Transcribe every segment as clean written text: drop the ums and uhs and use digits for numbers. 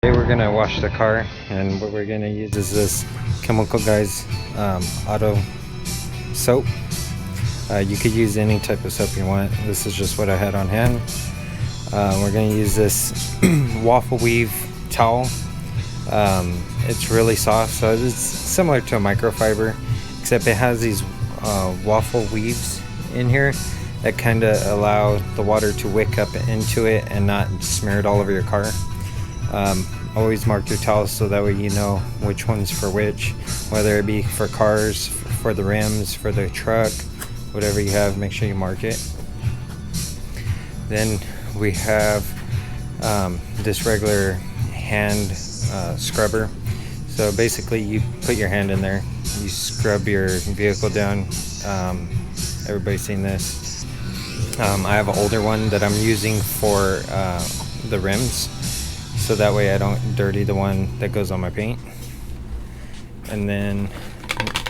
Today we're gonna wash the car, and what we're gonna use is this Chemical Guys auto soap. You could use any type of soap you want. This is just what I had on hand. We're gonna use this waffle weave towel. It's really soft, so it's similar to a microfiber, except it has these waffle weaves in here that kind of allow the water to wick up into it and not smear it all over your car. Always mark your towels so that way you know which one's for which, whether it be for cars, for the rims, for the truck, whatever you have, make sure you mark it. Then we have this regular hand scrubber. So basically you put your hand in there, you scrub your vehicle down. Everybody's seen this. I have an older one that I'm using for the rims, so that way I don't dirty the one that goes on my paint. And then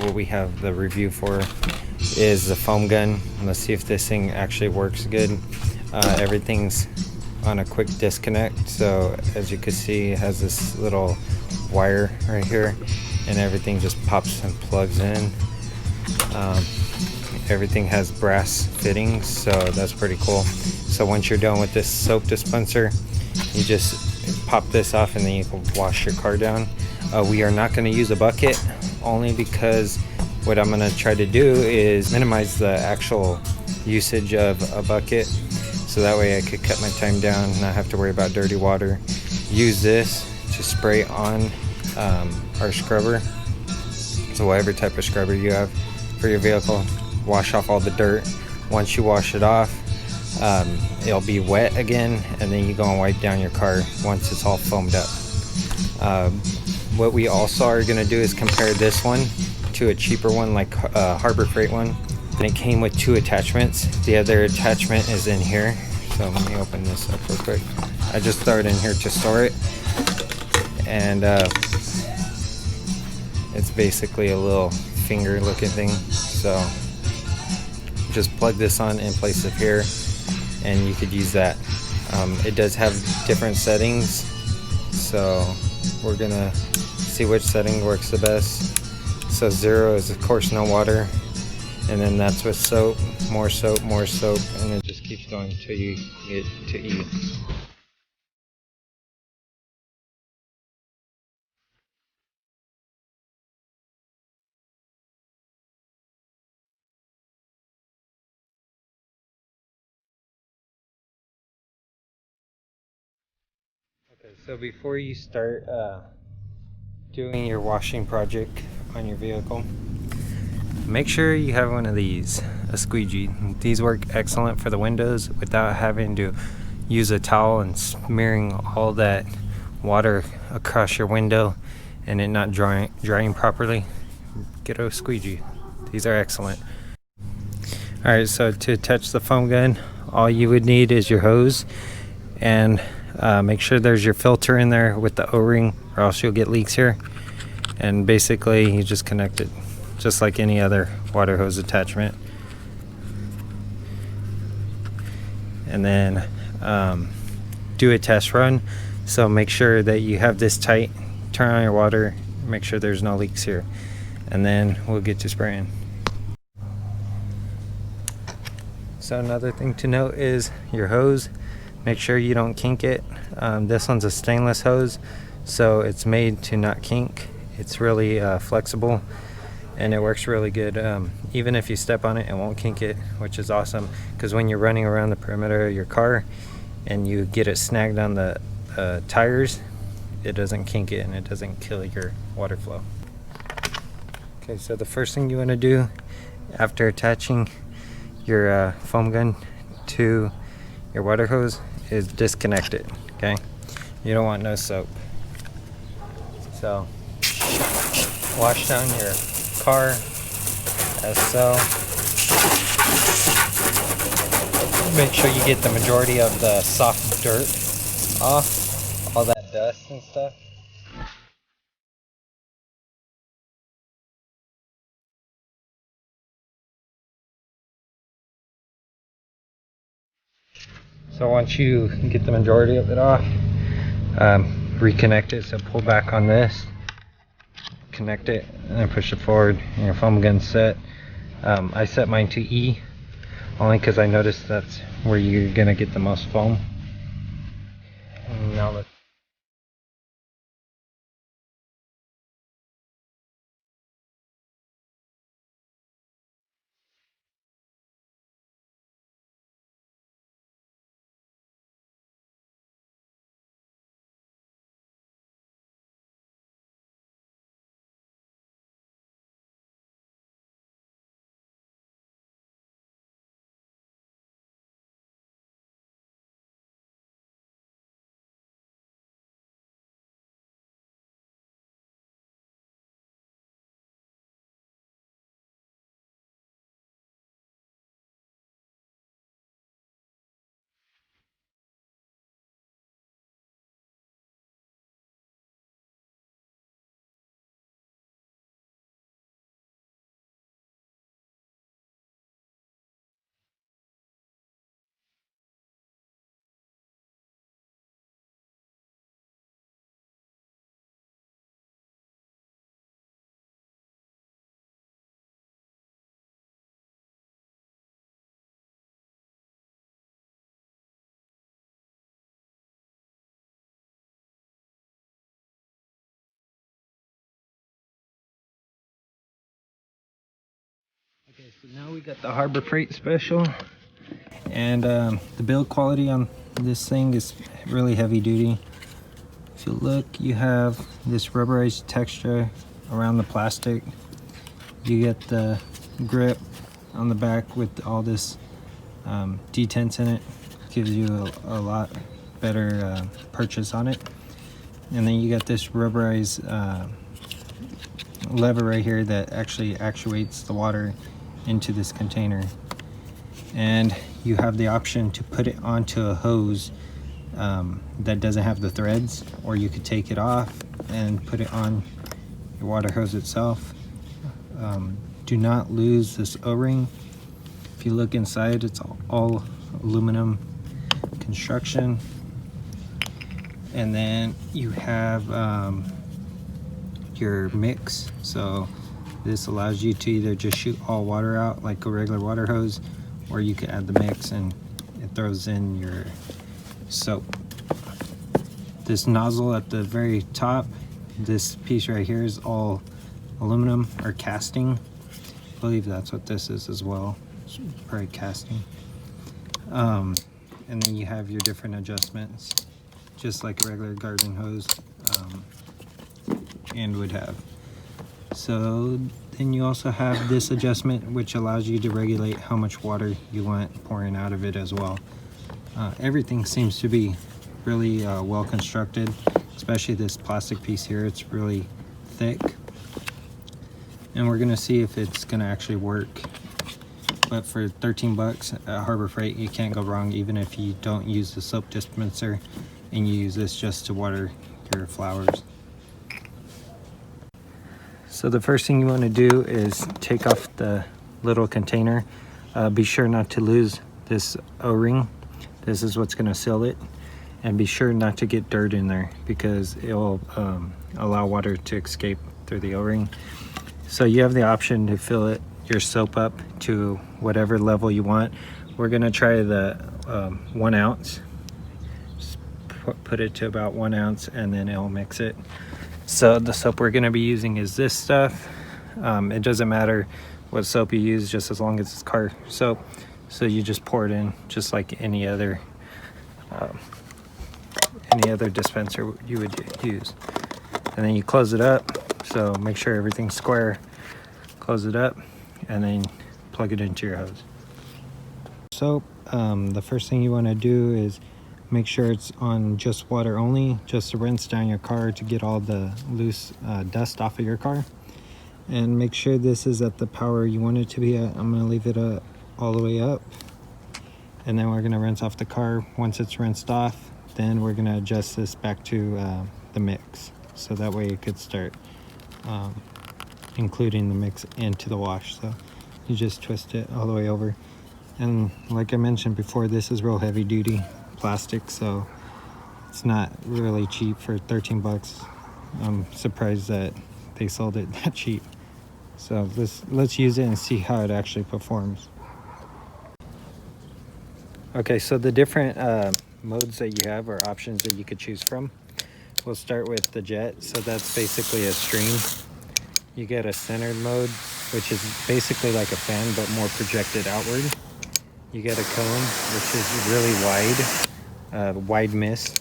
what we have the review for is the foam gun. Let's see if this thing actually works good. Everything's on a quick disconnect, so as you can see it has this little wire right here, and everything just pops and plugs in. Everything has brass fittings, so that's pretty cool. So once you're done with this soap dispenser, you just pop this off and then you can wash your car down. We are not going to use a bucket, only because what I'm going to try to do is minimize the actual usage of a bucket, so that way I could cut my time down, not have to worry about dirty water. Use this to spray on our scrubber, so whatever type of scrubber you have for your vehicle, wash off all the dirt. Once you wash it off, it'll be wet again, and then you go and wipe down your car once it's all foamed up. What we also are going to do is compare this one to a cheaper one, like Harbor Freight one, and it came with 2 attachments. The other attachment is in here, so let me open this up real quick. I just throw it in here to store it, and it's basically a little finger looking thing. So just plug this on in place of here, and you could use that. It does have different settings, so we're gonna see which setting works the best. So 0 is of course no water, and then that's with soap, more soap, more soap, and it just keeps going until you get to E. Okay, so before you start doing your washing project on your vehicle, make sure you have one of these, a squeegee. These work excellent for the windows without having to use a towel and smearing all that water across your window and it not drying properly. Get a squeegee. These are excellent. Alright, so to attach the foam gun, all you would need is your hose, and make sure there's your filter in there with the O-ring, or else you'll get leaks here. And basically you just connect it just like any other water hose attachment, and then do a test run. So make sure that you have this tight, turn on your water, make sure there's no leaks here, and then we'll get to spraying. So another thing to note is your hose. Make sure you don't kink it. This one's a stainless hose, so it's made to not kink. It's really flexible, and it works really good. Even if you step on it, it won't kink it, which is awesome, because when you're running around the perimeter of your car and you get it snagged on the tires, it doesn't kink it and it doesn't kill your water flow. Okay, so the first thing you want to do after attaching your foam gun to your water hose is disconnect it. Okay, you don't want no soap. So wash down your car as so. Make sure you get the majority of the soft dirt off, all that dust and stuff. So once you get the majority of it off, reconnect it. So pull back on this, connect it, and then push it forward, and your foam gun's set. I set mine to E only because I noticed that's where you're gonna get the most foam. And now let's Okay, so now we got the Harbor Freight special, and the build quality on this thing is really heavy duty. If you look, you have this rubberized texture around the plastic. You get the grip on the back with all this detents in it. Gives you a lot better purchase on it. And then you got this rubberized lever right here that actually actuates the water into this container, and you have the option to put it onto a hose that doesn't have the threads, or you could take it off and put it on your water hose itself. Do not lose this O-ring. If you look inside, it's all aluminum construction. And then you have your mix, so this allows you to either just shoot all water out like a regular water hose, or you can add the mix and it throws in your soap. This nozzle at the very top, this piece right here is all aluminum or casting. I believe that's what this is as well. It's probably casting. And then you have your different adjustments, just like a regular garden hose and would have. So then you also have this adjustment, which allows you to regulate how much water you want pouring out of it as well. Everything seems to be really well constructed, especially this plastic piece here. It's really thick, and we're gonna see if it's gonna actually work. But for 13 bucks at Harbor Freight, you can't go wrong, even if you don't use the soap dispenser and you use this just to water your flowers. So the first thing you want to do is take off the little container. Be sure not to lose this O-ring. This is what's going to seal it. And be sure not to get dirt in there, because it will allow water to escape through the O-ring. So you have the option to fill your soap up to whatever level you want. We're going to try the 1 ounce. Just put it to about 1 ounce, and then it'll mix it. So the soap we're going to be using is this stuff. It doesn't matter what soap you use, just as long as it's car soap. So you just pour it in just like any other dispenser you would use. And then you close it up. So make sure everything's square. Close it up and then plug it into your hose. So the first thing you want to do is make sure it's on just water only, just to rinse down your car to get all the loose dust off of your car. And make sure this is at the power you want it to be at. I'm going to leave it all the way up. And then we're going to rinse off the car. Once it's rinsed off, then we're going to adjust this back to the mix. So that way it could start including the mix into the wash. So you just twist it all the way over. And like I mentioned before, this is real heavy duty plastic, so It's not really cheap for 13 bucks. I'm surprised that they sold it that cheap. So let's use it and see how it actually performs. Okay, so the different modes that you have, or options that you could choose from. We'll start with the jet. So that's basically a stream. You get a centered mode, which is basically like a fan but more projected outward. You get a cone, which is really wide mist.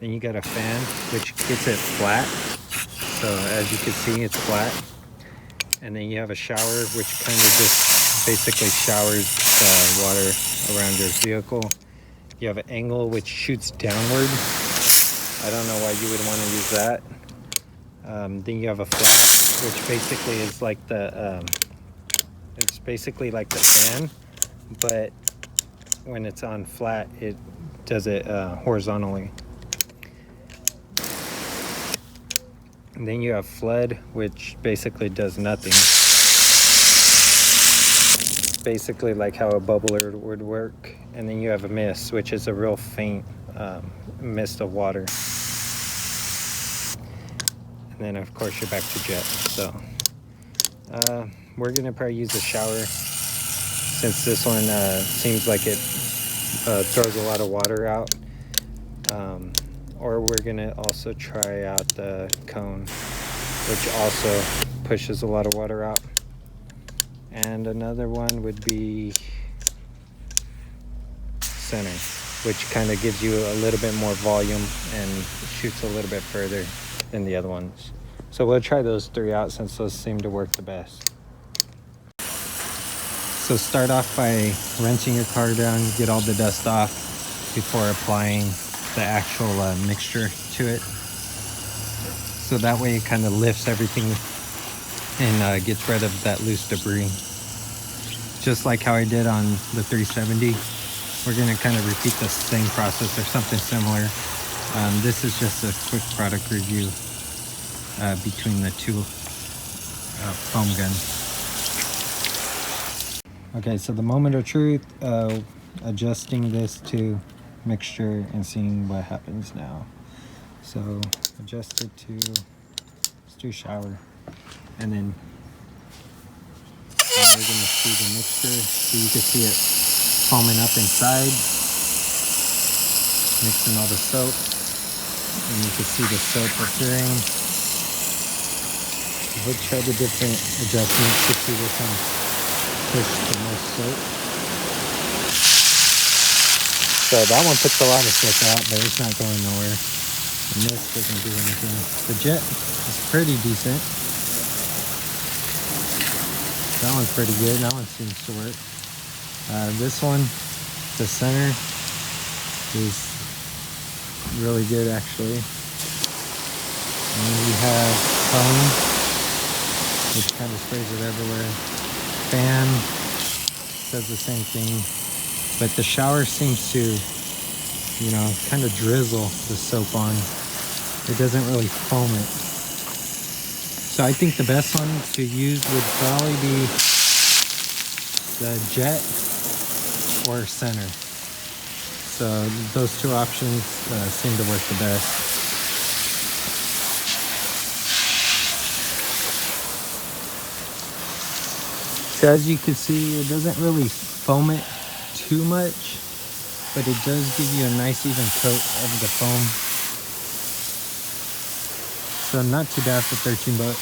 Then you got a fan, which gets it flat. So as you can see, it's flat. And then you have a shower, which kind of just basically showers water around your vehicle. You have an angle, which shoots downward. I don't know why you would want to use that. Then you have a flat, which basically is like it's basically like the fan, but when it's on flat, it does it horizontally. And then you have flood, which basically does nothing. Basically like how a bubbler would work. And then you have a mist, which is a real faint mist of water. And then of course you're back to jet. So we're gonna probably use a shower, since this one seems like it throws a lot of water out. Or we're gonna also try out the cone, which also pushes a lot of water out. And another one would be center, which kind of gives you a little bit more volume and shoots a little bit further than the other ones. So we'll try those three out, since those seem to work the best. So start off by rinsing your car down, get all the dust off before applying the actual mixture to it. So that way it kind of lifts everything and gets rid of that loose debris. Just like how I did on the 370, we're going to kind of repeat the same process or something similar. This is just a quick product review between the two foam guns. Okay, so the moment of truth, adjusting this to mixture and seeing what happens now. So adjust it to, let's do shower, and then now we're gonna see the mixture. So you can see it foaming up inside, mixing all the soap, and you can see the soap appearing. We'll try the different adjustments to see which one pushes the most soap. So that one puts a lot of soap out, but it's not going nowhere. And this doesn't do anything. The jet is pretty decent. That one's pretty good. That one seems to work. This one, the center, is really good actually. And then we have foam, which kind of sprays it everywhere. Fan does the same thing. But the shower seems to, you know, kind of drizzle the soap on. It doesn't really foam it. So I think the best one to use would probably be the jet or center. So those two options seem to work the best. So as you can see, it doesn't really foam it too much, but it does give you a nice even coat of the foam. So not too bad for 13 bucks.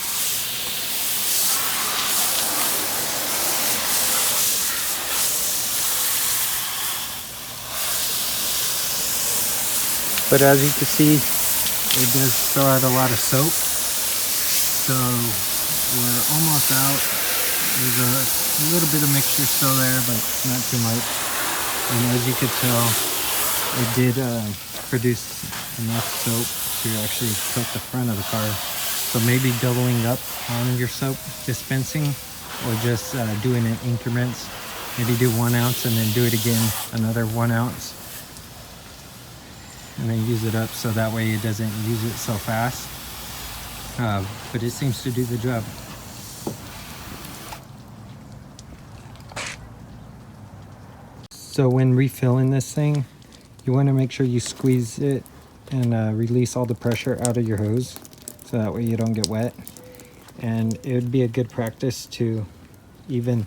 But as you can see, it does throw out a lot of soap. So we're almost out. There's a little bit of mixture still there, but not too much. And as you could tell, it did produce enough soap to actually coat the front of the car. So maybe doubling up on your soap dispensing, or just doing it in increments. Maybe do 1 ounce and then do it again, another 1 ounce. And then use it up so that way it doesn't use it so fast. But it seems to do the job. So when refilling this thing, you want to make sure you squeeze it and release all the pressure out of your hose, so that way you don't get wet. And it would be a good practice to even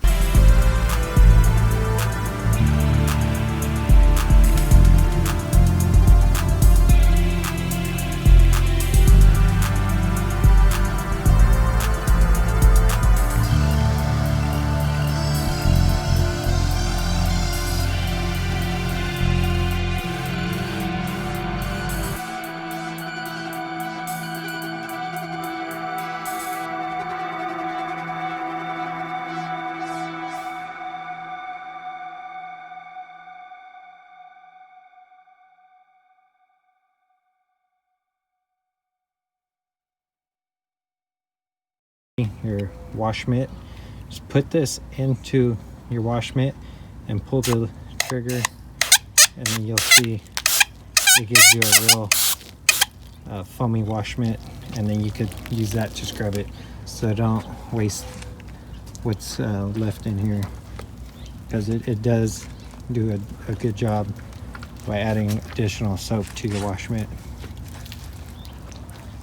your wash mitt. Just put this into your wash mitt and pull the trigger, and then you'll see it gives you a real foamy wash mitt, and then you could use that to scrub it, so don't waste what's left in here, because it does do a good job by adding additional soap to your wash mitt.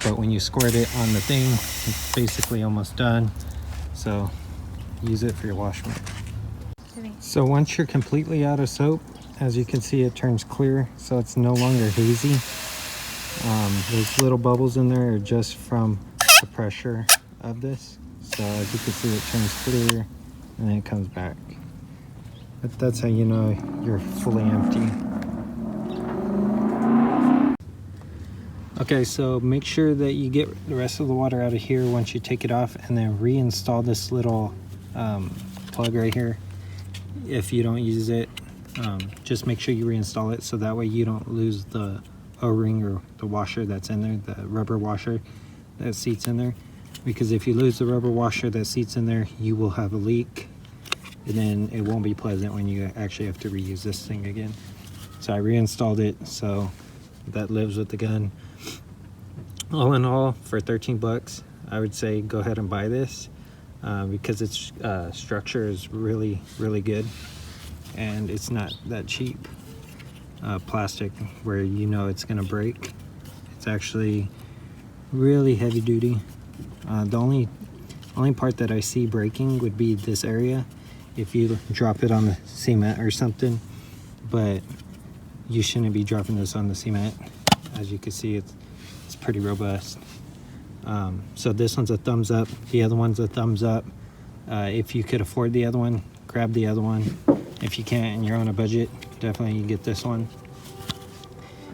But when you squirt it on the thing, it's basically almost done, so use it for your wash mitt. So once you're completely out of soap, as you can see, it turns clear, so it's no longer hazy. Those little bubbles in there are just from the pressure of this. So as you can see, it turns clear and then it comes back. But that's how you know you're fully empty. Okay, so make sure that you get the rest of the water out of here once you take it off, and then reinstall this little plug right here. If you don't use it, just make sure you reinstall it, so that way you don't lose the O-ring or the washer that's in there, the rubber washer that seats in there. Because if you lose the rubber washer that seats in there, you will have a leak, and then it won't be pleasant when you actually have to reuse this thing again. So I reinstalled it, so that lives with the gun. All in all, for 13 bucks, I would say go ahead and buy this, because its structure is really good, and it's not that cheap plastic where you know it's gonna break. It's actually really heavy duty. The only part that I see breaking would be this area if you drop it on the cement or something, but you shouldn't be dropping this on the cement. As you can see, it's pretty robust. So this one's a thumbs up, the other one's a thumbs up. If you could afford the other one, grab the other one. If you can't and you're on a budget, definitely you get this one.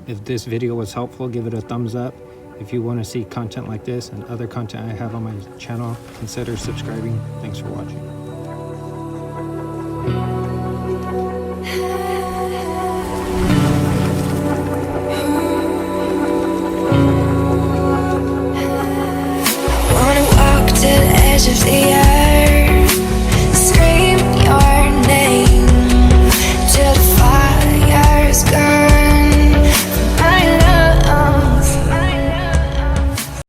If this video was helpful, give it a thumbs up. If you want to see content like this and other content I have on my channel, consider subscribing. Thanks for watching. Wanna walk to the edge of the